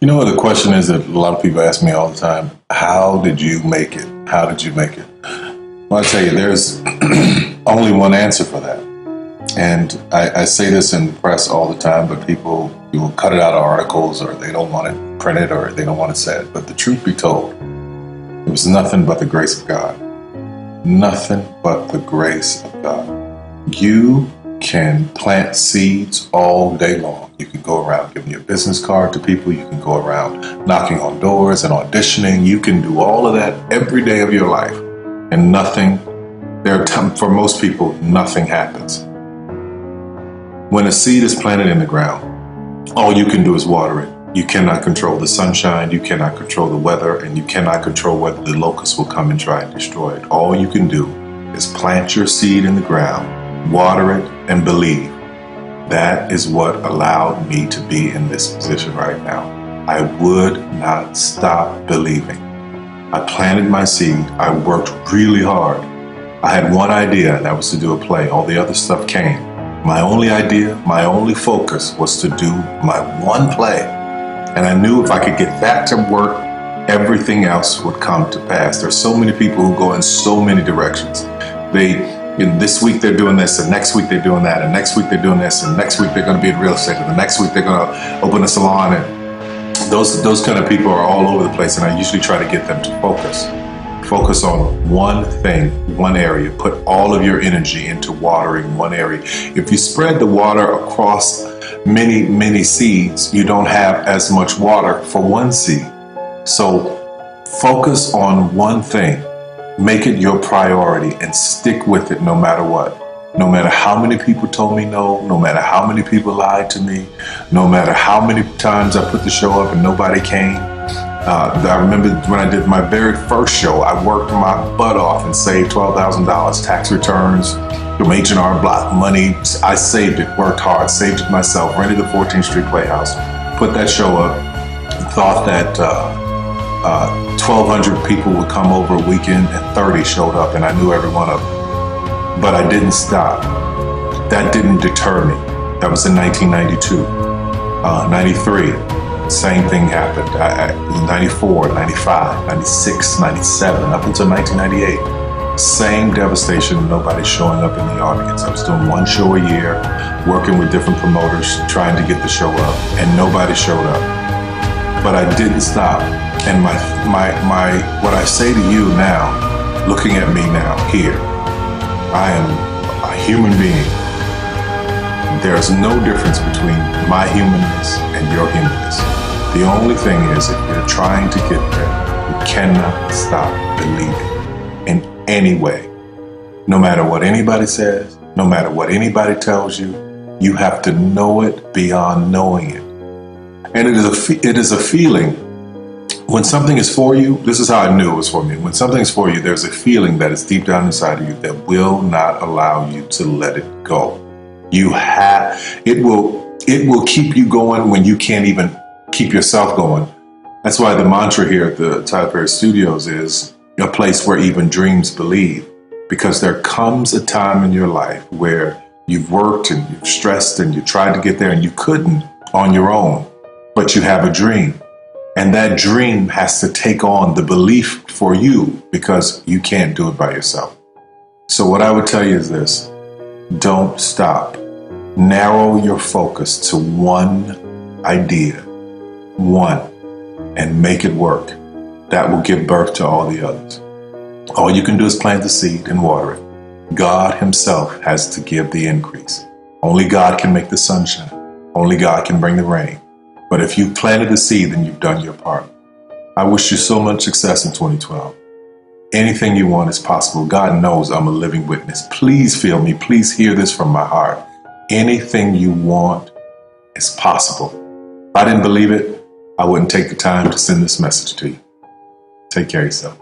You know what the question is that a lot of people ask me all the time? How did you make it? How did you make it? Well, I tell you, there's only one answer for that. And I say this in the press all the time, but people will cut it out of articles, or they don't want it printed, or they don't want it said. But the truth be told, it was nothing but the grace of God. Nothing but the grace of God. You can plant seeds all day long. You can go around giving your business card to people. You can go around knocking on doors and auditioning. You can do all of that every day of your life. And nothing, for most people, nothing happens. When a seed is planted in the ground, all you can do is water it. You cannot control the sunshine, you cannot control the weather, and you cannot control whether the locusts will come and try and destroy it. All you can do is plant your seed in the ground, water it, and believe. That is what allowed me to be in this position right now. I would not stop believing. I planted my seed. I worked really hard. I had one idea, and that was to do a play. All the other stuff came. My only idea, my only focus was to do my one play. And I knew if I could get that to work, everything else would come to pass. There's so many people who go in so many directions. This week they're doing this, and next week they're doing that, and next week they're doing this, and next week they're going to be in real estate, and the next week they're going to open a salon. And those kind of people are all over the place, and I usually try to get them to focus. Focus on one thing, one area. Put all of your energy into watering one area. If you spread the water across many, many seeds, you don't have as much water for one seed. So focus on one thing. Make it your priority and stick with it no matter what. No matter how many people told me no matter how many people lied to me, no matter how many times I put the show up and nobody came. I remember when I did my very first show, I worked my butt off and saved $12,000 tax returns from H&R Block money. I saved it, worked hard, saved it myself, rented the 14th Street Playhouse, put that show up, thought that 1,200 people would come over a weekend, and 30 showed up, and I knew every one of them. But I didn't stop. That didn't deter me. That was in 1992. 93. Same thing happened. 94, 95, 96, 97, up until 1998. Same devastation, nobody showing up in the audience. I was doing one show a year, working with different promoters, trying to get the show up, and nobody showed up. But I didn't stop. And what I say to you now, looking at me now, here, I am a human being. There's no difference between my humanness and your humanness. The only thing is, if you're trying to get there, you cannot stop believing in any way. No matter what anybody says, no matter what anybody tells you, you have to know it beyond knowing it. And it is a feeling. When something is for you, this is how I knew it was for me. When something is for you, there's a feeling that is deep down inside of you that will not allow you to let it go. It will keep you going when you can't even keep yourself going. That's why the mantra here at the Tyler Perry Studios is a place where even dreams believe. Because there comes a time in your life where you've worked and you've stressed and you tried to get there and you couldn't on your own, but you have a dream. And that dream has to take on the belief for you because you can't do it by yourself. So what I would tell you is this: don't stop. Narrow your focus to one idea, and make it work. That will give birth to all the others. All you can do is plant the seed and water it. God himself has to give the increase. Only God can make the sunshine. Only God can bring the rain. But if you planted the seed, then you've done your part. I wish you so much success in 2012. Anything you want is possible. God knows I'm a living witness. Please feel me. Please hear this from my heart. Anything you want is possible. If I didn't believe it, I wouldn't take the time to send this message to you. Take care of yourself.